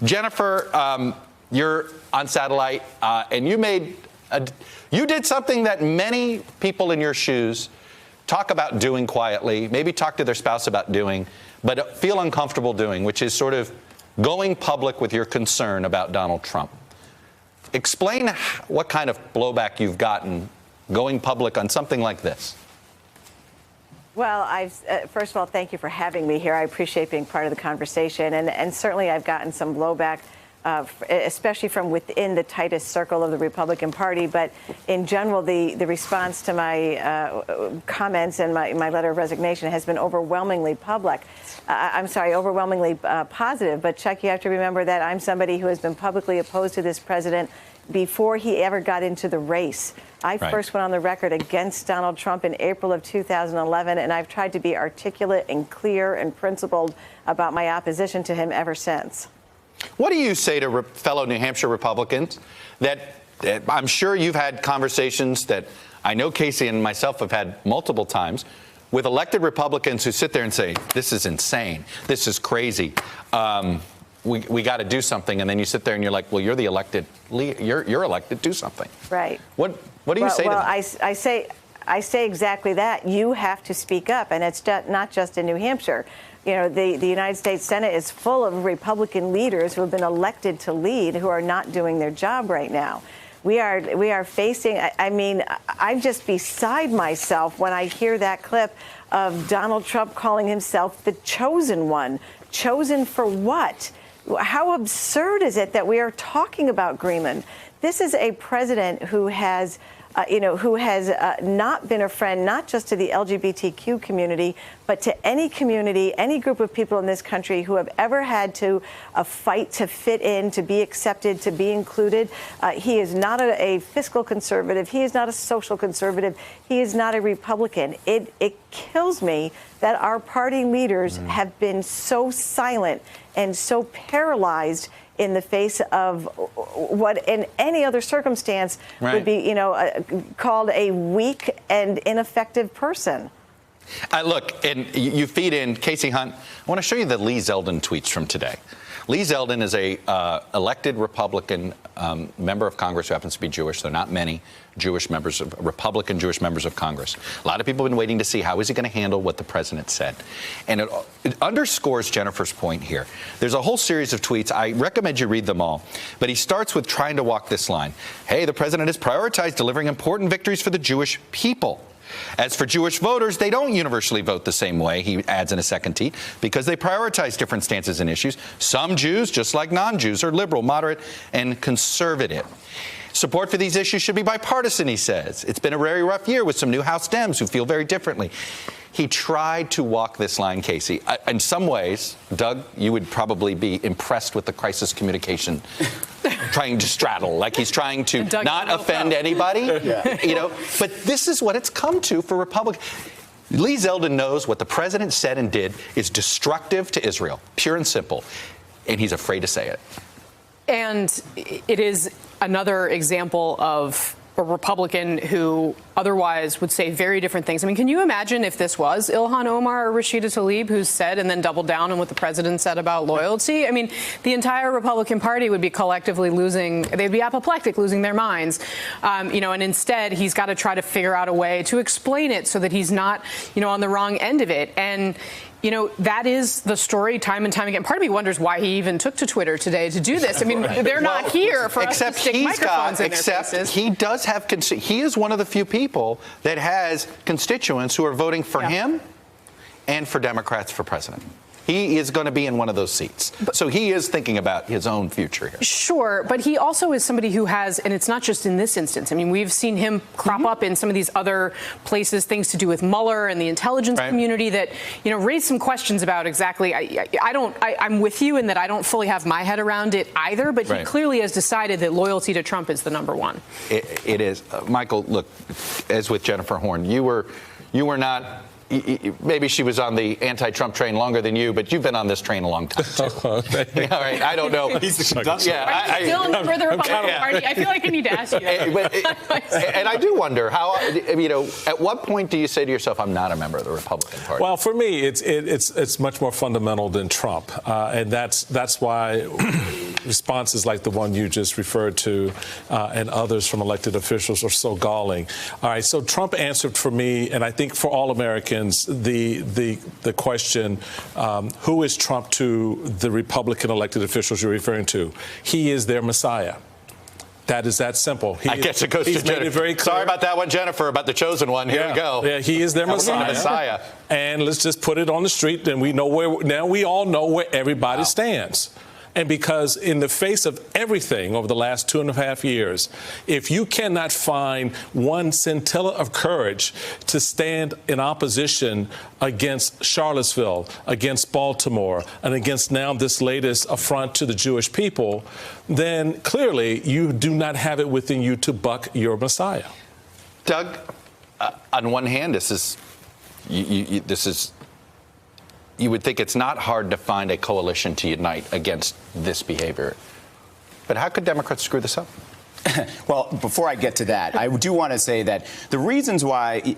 Jennifer, you're on satellite, and you did something that many people in your shoes talk about doing quietly, maybe talk to their spouse about doing, but feel uncomfortable doing, which is sort of going public with your concern about Donald Trump. Explain what kind of blowback you've gotten going public on something like this. Well, first of all, thank you for having me here. I appreciate being part of the conversation. And certainly I've gotten some blowback, especially from within the tightest circle of the Republican Party. But in general, the response to my comments and my letter of resignation has been overwhelmingly overwhelmingly positive. But, Chuck, you have to remember that I'm somebody who has been publicly opposed to this president before he ever got into the race. I first went on the record against Donald Trump in April of 2011, and I've tried to be articulate and clear and principled about my opposition to him ever since. What do you say to fellow New Hampshire Republicans that I'm sure you've had conversations that I know Casey and myself have had multiple times with elected Republicans who sit there and say, this is insane, this is crazy, we got to do something, and then you sit there and you're like, well, you're the elected, you're elected, do something. Right. What do you say to them? I say exactly that. You have to speak up, and it's not just in New Hampshire. You know, the United States Senate is full of Republican leaders who have been elected to lead who are not doing their job right now. We are facing, I mean, I'm just beside myself when I hear that clip of Donald Trump calling himself the chosen one. Chosen for what? How absurd is it that we are talking about Greenland? This is a president who has not been a friend, not just to the LGBTQ community, but to any community, any group of people in this country who have ever had to fight to fit in, to be accepted, to be included. He is not a fiscal conservative. He is not a social conservative. He is not a Republican. It kills me that our party leaders have been so silent and so paralyzed in the face of what in any other circumstance would be, called a weak and ineffective person. Look, and you feed in Casey Hunt. I want to show you the Lee Zeldin tweets from today. Lee Zeldin is a elected Republican member of Congress who happens to be Jewish. There are not many Republican Jewish members of Congress. A lot of people have been waiting to see how is he going to handle what the president said. And it underscores Jennifer's point here. There's a whole series of tweets. I recommend you read them all. But he starts with trying to walk this line. Hey, the president has prioritized delivering important victories for the Jewish people. As for Jewish voters, they don't universally vote the same way, he adds in a second tweet, because they prioritize different stances and issues. Some Jews, just like non-Jews, are liberal, moderate, and conservative. Support for these issues should be bipartisan, he says. It's been a very rough year with some new House Dems who feel very differently. He tried to walk this line, Casey. In some ways, Doug, you would probably be impressed with the crisis communication trying to straddle, like he's trying to not offend anybody, But this is what it's come to for Republicans. Lee Zeldin knows what the president said and did is destructive to Israel, pure and simple, and he's afraid to say it. And it is another example of a Republican who otherwise would say very different things. I mean, can you imagine if this was Ilhan Omar or Rashida Tlaib who said and then doubled down on what the president said about loyalty? I mean, the entire Republican Party would be collectively they'd be apoplectic, losing their minds. And instead he's got to try to figure out a way to explain it so that he's not, on the wrong end of it. And that is the story time and time again. Part of me wonders why he even took to Twitter today to do this. I mean, they're not here for us to stick microphones in their faces. He does have, he is one of the few people that has constituents who are voting for him and for Democrats for president. He is going to be in one of those seats. So he is thinking about his own future here. Sure, but he also is somebody who has, and it's not just in this instance. I mean, we've seen him crop up in some of these other places, things to do with Mueller and the intelligence community that, raise some questions about exactly. I'm with you in that I don't fully have my head around it either, but he clearly has decided that loyalty to Trump is the number one. It is. Michael, look, as with Jennifer Horn, you were not. Maybe she was on the anti-Trump train longer than you, but you've been on this train a long time. All right, I don't know. He's the conductor. Are you still in the Republican Party? I feel like I need to ask you that. And I do wonder how, at what point do you say to yourself, I'm not a member of the Republican Party? Well, for me, it's much more fundamental than Trump, and that's why responses like the one you just referred to and others from elected officials are so galling. All right, so Trump answered for me, and I think for all Americans, the question, who is Trump to the Republican elected officials you're referring to? He is their Messiah. That is that simple. I guess it goes to Jennifer. Made it very clear. Sorry about that one, Jennifer, about the chosen one. Here we go. Yeah, he is their Messiah. And let's just put it on the street, and we know where. Now we all know where everybody stands. And because in the face of everything over the last 2.5 years, if you cannot find one scintilla of courage to stand in opposition against Charlottesville, against Baltimore, and against now this latest affront to the Jewish people, then clearly you do not have it within you to buck your Messiah. Doug, on one hand, you would think it's not hard to find a coalition to unite against this behavior. But how could Democrats screw this up? Well, before I get to that, I do want to say that the reasons why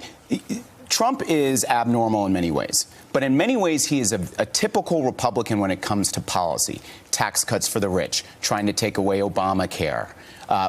Trump is abnormal in many ways, but in many ways he is a typical Republican when it comes to policy. Tax cuts for the rich, trying to take away Obamacare,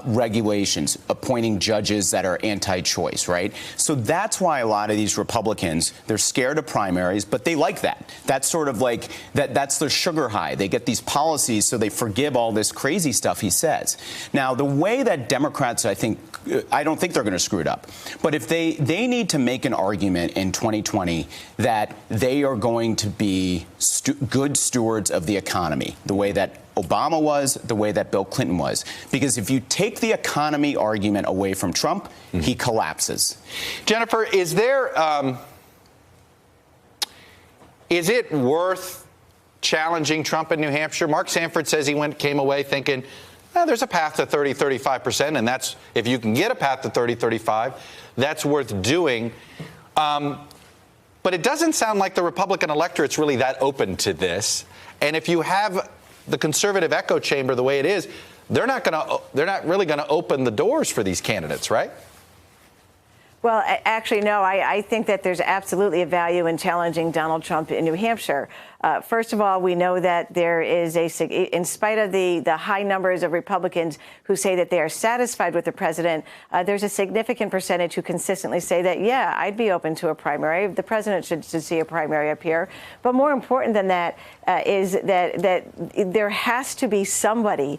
regulations, appointing judges that are anti-choice, right? So that's why a lot of these Republicans, they're scared of primaries, but they like that. That's sort of like, that's their sugar high. They get these policies, so they forgive all this crazy stuff he says. Now, the way that Democrats, I don't think they're going to screw it up. But if they need to make an argument in 2020 that they are going to be good stewards of the economy, the way that Obama was, the way that Bill Clinton was. Because if you take the economy argument away from Trump, he collapses. Jennifer, is it worth challenging Trump in New Hampshire? Mark Sanford says he came away thinking, there's a path to 30, 35%, and that's, if you can get a path to 30, 35, that's worth doing. But it doesn't sound like the Republican electorate's really that open to this. And if you have the conservative echo chamber the way it is, they're not really going to open the doors for these candidates, right? Well, actually, no. I think that there's absolutely a value in challenging Donald Trump in New Hampshire. First of all, we know that there is in spite of the high numbers of Republicans who say that they are satisfied with the president, there's a significant percentage who consistently say that, yeah, I'd be open to a primary. The president should see a primary up here. But more important than that is that there has to be somebody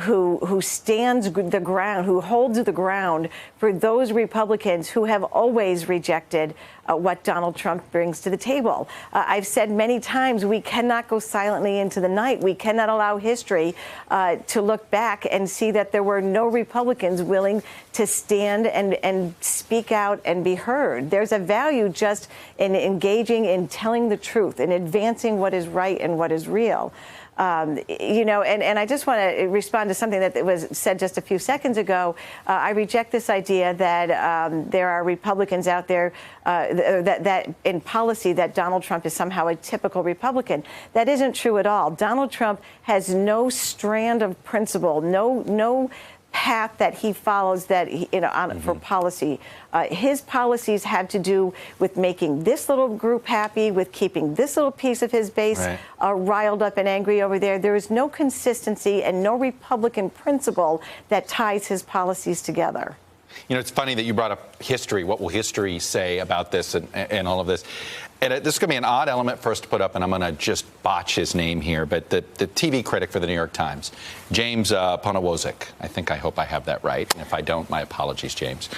who stands the ground, who holds the ground for those Republicans who have always rejected what Donald Trump brings to the table. I've said many times we cannot go silently into the night. We cannot allow history to look back and see that there were no Republicans willing to stand and speak out and be heard. There's a value just in engaging in telling the truth and advancing what is right and what is real. And I just want to respond to something that was said just a few seconds ago. I reject this idea that there are Republicans out there that in policy that Donald Trump is somehow a typical Republican. That isn't true at all. Donald Trump has no strand of principle, no path that he follows that for policy. His policies have to do with making this little group happy, with keeping this little piece of his base riled up and angry over there. There is no consistency and no Republican principle that ties his policies together. You know, it's funny that you brought up history. What will history say about this and all of this? And this is going to be an odd element for us to put up, and I'm going to just botch his name here, but the TV critic for the New York Times, James Poniewozik. I hope I have that right. And if I don't, my apologies, James.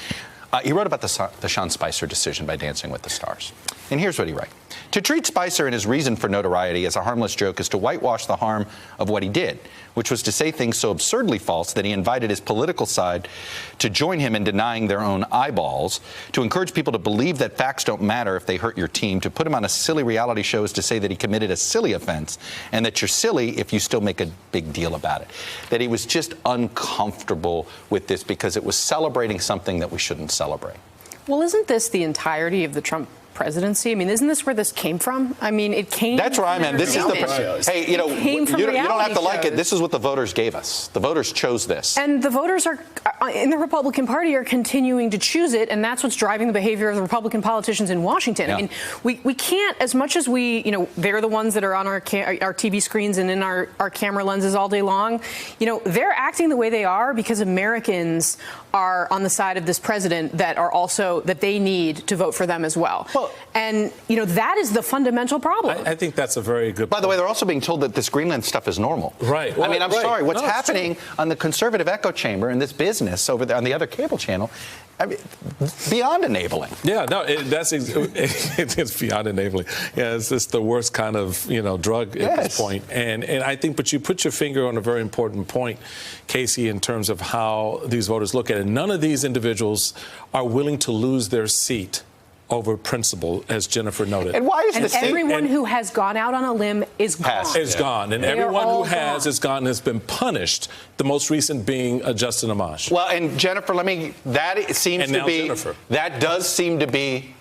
He wrote about the Sean Spicer decision by Dancing with the Stars. And here's what he wrote. To treat Spicer and his reason for notoriety as a harmless joke is to whitewash the harm of what he did, which was to say things so absurdly false that he invited his political side to join him in denying their own eyeballs, to encourage people to believe that facts don't matter if they hurt your team, to put him on a silly reality show is to say that he committed a silly offense and that you're silly if you still make a big deal about it. That he was just uncomfortable with this because it was celebrating something that we shouldn't celebrate. Well, isn't this the entirety of the Trump presidency? I mean, isn't this where this came from? I mean, it came. That's where I'm at. This is the. Hey, you know, you don't have to like it. This is what the voters gave us. The voters chose this. And the voters are in the Republican Party are continuing to choose it, and that's what's driving the behavior of the Republican politicians in Washington. Yeah. I mean, we can't, as much as we, you know, they're the ones that are on our TV screens and in our camera lenses all day long. You know, they're acting the way they are because Americans are on the side of this president that are also that they need to vote for them as well. And you know, that is the fundamental problem. I think that's a very good. By the way, they're also being told that this Greenland stuff is normal. Right. I mean, I'm sorry. What's No, happening on the conservative echo chamber in this business over there on the other cable channel? I mean, beyond enabling. Yeah, no, it's beyond enabling. Yeah, it's just the worst kind of, you know, drug at this point. And I think, but you put your finger on a very important point, Casey, in terms of how these voters look at it. None of these individuals are willing to lose their seat over principle, as Jennifer noted. And why is this? Everyone who has gone out on a limb is gone. Is gone, and everyone who has gone has been punished. The most recent being Justin Amash. Well, and Jennifer, that does seem to be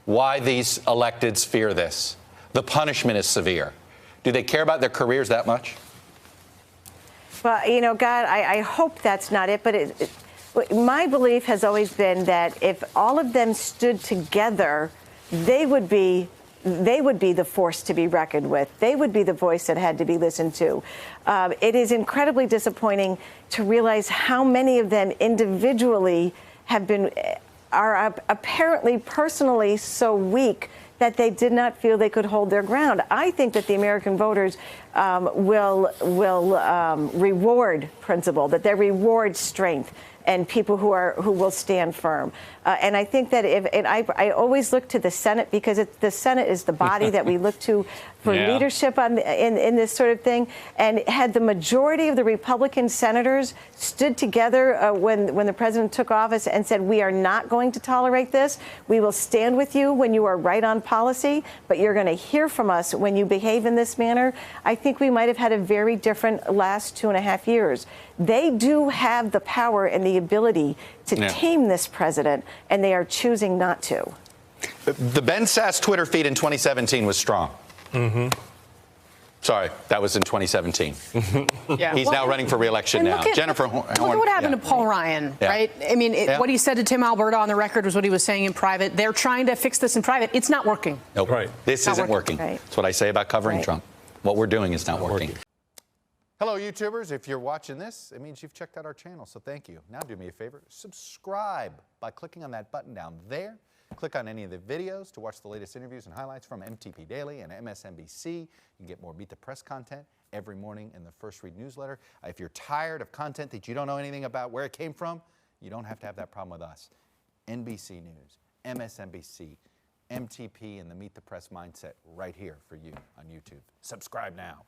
why these electeds fear this. The punishment is severe. Do they care about their careers that much? Well, you know, God, I hope that's not it, but my belief has always been that if all of them stood together, they would be the force to be reckoned with. They would be the voice that had to be listened to. It is incredibly disappointing to realize how many of them individually are apparently personally so weak that they did not feel they could hold their ground. I think that the American voters will reward principle, that they reward strength and people who will stand firm. And I think that I always look to the Senate because the Senate is the body that we look to for leadership in this sort of thing. And had the majority of the Republican senators stood together when the president took office and said, we are not going to tolerate this. We will stand with you when you are right on policy, but you're going to hear from us when you behave in this manner. I think we might have had a very different last 2.5 years. They do have the power and the ability to tame this president, and they are choosing not to. The Ben Sasse Twitter feed in 2017 was strong. Mm-hmm. Sorry, that was in 2017. Yeah. He's now running for re-election now. Jennifer Horn. Look at what happened to Paul Ryan, right? I mean, what he said to Tim Alberta on the record was what he was saying in private. They're trying to fix this in private. It's not working. Nope. Right. This isn't working. Right. That's what I say about covering Trump. What we're doing is not working. Hello, YouTubers. If you're watching this, it means you've checked out our channel, so thank you. Now do me a favor, subscribe by clicking on that button down there. Click on any of the videos to watch the latest interviews and highlights from MTP Daily and MSNBC. You can get more Meet the Press content every morning in the First Read newsletter. If you're tired of content that you don't know anything about where it came from, you don't have to have that problem with us. NBC News, MSNBC, MTP, and the Meet the Press mindset right here for you on YouTube. Subscribe now.